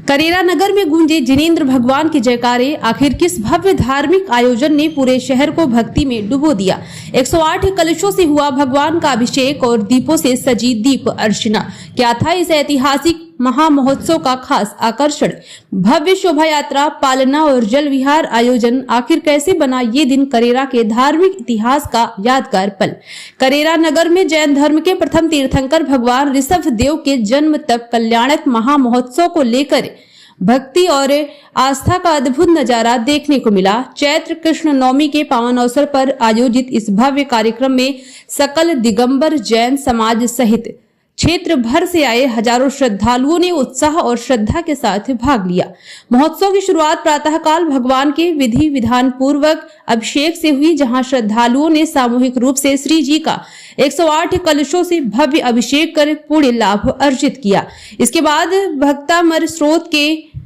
करेरा नगर में गूंजे जिनेंद्र भगवान के जयकारे। आखिर किस भव्य धार्मिक आयोजन ने पूरे शहर को भक्ति में डुबो दिया। 108 कलशों से हुआ भगवान का अभिषेक और दीपों से सजी दीप अर्चना। क्या था इस ऐतिहासिक महा महोत्सव का खास आकर्षण? भव्य शोभा यात्रा, पालना और जल विहार आयोजन। आखिर कैसे बना ये दिन करेरा के धार्मिक इतिहास का यादगार पल। करेरा नगर में जैन धर्म के प्रथम तीर्थंकर भगवान ऋषभ देव के जन्म तक कल्याणक महा महोत्सव को लेकर भक्ति और आस्था का अद्भुत नजारा देखने को मिला। चैत्र कृष्ण नवमी के पावन अवसर पर आयोजित इस भव्य कार्यक्रम में सकल दिगंबर जैन समाज सहित क्षेत्र भर से आए हजारों श्रद्धालुओं ने उत्साह और श्रद्धा के साथ भाग लिया। महोत्सव की शुरुआत प्रातःकाल भगवान के विधि विधान पूर्वक अभिषेक से हुई, जहां श्रद्धालुओं ने सामूहिक रूप से श्री जी का 108 कलशों से भव्य अभिषेक कर पुण्य लाभ अर्जित किया। इसके बाद भक्तामर स्रोत के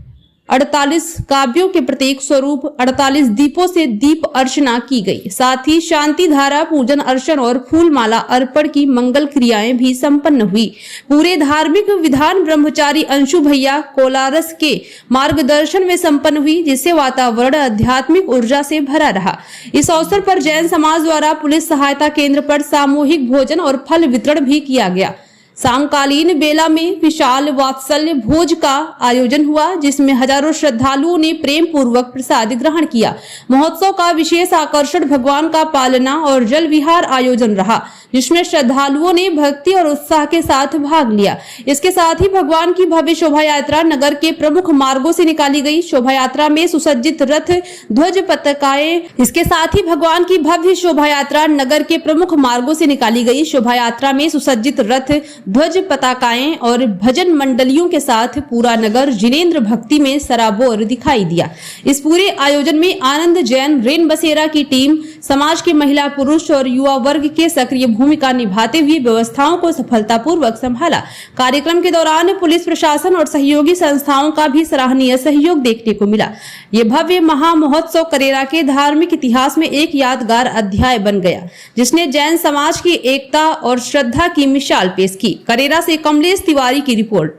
48 काव्यों के प्रतीक स्वरूप 48 दीपों से दीप अर्चना की गई। साथ ही शांति धारा, पूजन अर्चन और फूल माला अर्पण की मंगल क्रियाएं भी संपन्न हुई। पूरे धार्मिक विधान ब्रह्मचारी अंशु भैया कोलारस के मार्गदर्शन में संपन्न हुई, जिससे वातावरण आध्यात्मिक ऊर्जा से भरा रहा। इस अवसर पर जैन समाज द्वारा पुलिस सहायता केंद्र पर सामूहिक भोजन और फल वितरण भी किया गया। सायंकालीन बेला में विशाल वात्सल्य भोज का आयोजन हुआ, जिसमें हजारों श्रद्धालुओं ने प्रेम पूर्वक प्रसाद ग्रहण किया। महोत्सव का विशेष आकर्षण भगवान का पालना और जल विहार आयोजन रहा, जिसमें श्रद्धालुओं ने भक्ति और उत्साह के साथ भाग लिया। इसके साथ ही भगवान की भव्य शोभा यात्रा नगर के प्रमुख मार्गों से निकाली गई। शोभा यात्रा में सुसज्जित रथ, ध्वज, पताकाएं। इसके साथ ही भगवान की भव्य शोभा यात्रा नगर के प्रमुख मार्गों से निकाली गई। शोभा यात्रा में सुसज्जित रथ, ध्वज, पताकाएं और भजन मंडलियों के साथ पूरा नगर जिनेंद्र भक्ति में सराबोर दिखाई दिया। इस पूरे आयोजन में आनंद जैन रेन बसेरा की टीम समाज के महिला, पुरुष और युवा वर्ग के सक्रिय भूमिका निभाते हुए व्यवस्थाओं को सफलतापूर्वक संभाला। कार्यक्रम के दौरान पुलिस प्रशासन और सहयोगी संस्थाओं का भी सराहनीय सहयोग देखने को मिला। ये भव्य महा महोत्सव करेरा के धार्मिक इतिहास में एक यादगार अध्याय बन गया, जिसने जैन समाज की एकता और श्रद्धा की मिसाल पेश की। करेरा से कमलेश तिवारी की रिपोर्ट।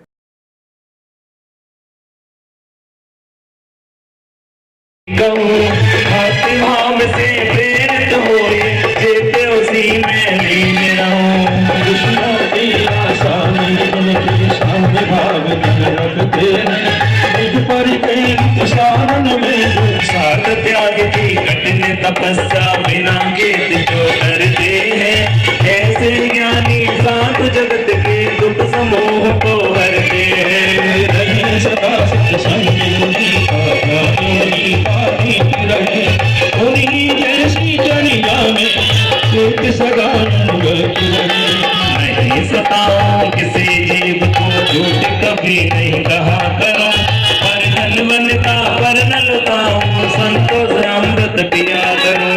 त्याग की कठिन तपस्या बिना केत जो करते हैं, ऐसे ज्ञानी सात जगत के दुख समूह को हरते हैं। सदा उन्हीं जैसी चरिया में एक सदा नहीं सताओ किसी जीव को, झूठ कभी नहीं कहा करो। पर नलता संतोष अमृत पिया करो।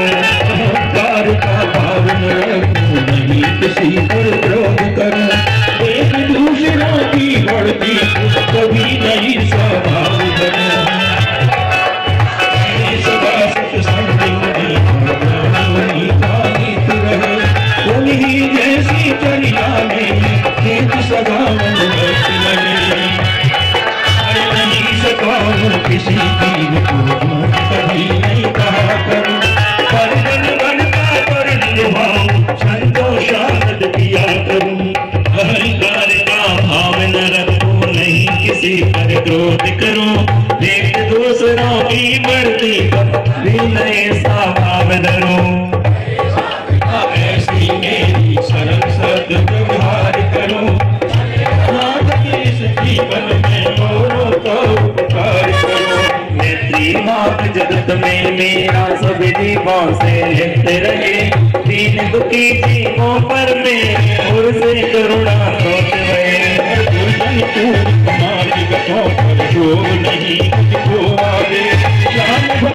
अहंकार का भाव न रखो, नहीं किसी पर क्रोध करो। एक दूसरों की बढ़ती कभी नहीं स्वभाव करो। सदा सत्संग उन्हीं जैसी चरिया में एक सदा किसी जीव को कभी नहीं कहा करो। पर बनता पर निभाओ, संतोष आनंद पिया करूं। अहंकार का भाव न रखो, नहीं किसी पर क्रोध करो। एक दूसरों की बढ़ती विनय सा भाव धरो। ऐसी मेरी सरल सद व्यवहार करो। इस जीवन में औरों का उपकार करो। त्रिभाग जगत में मेरा सब जीवों से लिप्त रहे। दीन दुखी जीवों पर मेरे ओर से करुणा सोच रहे। दुर्जन को समाज गतों पर जो नहीं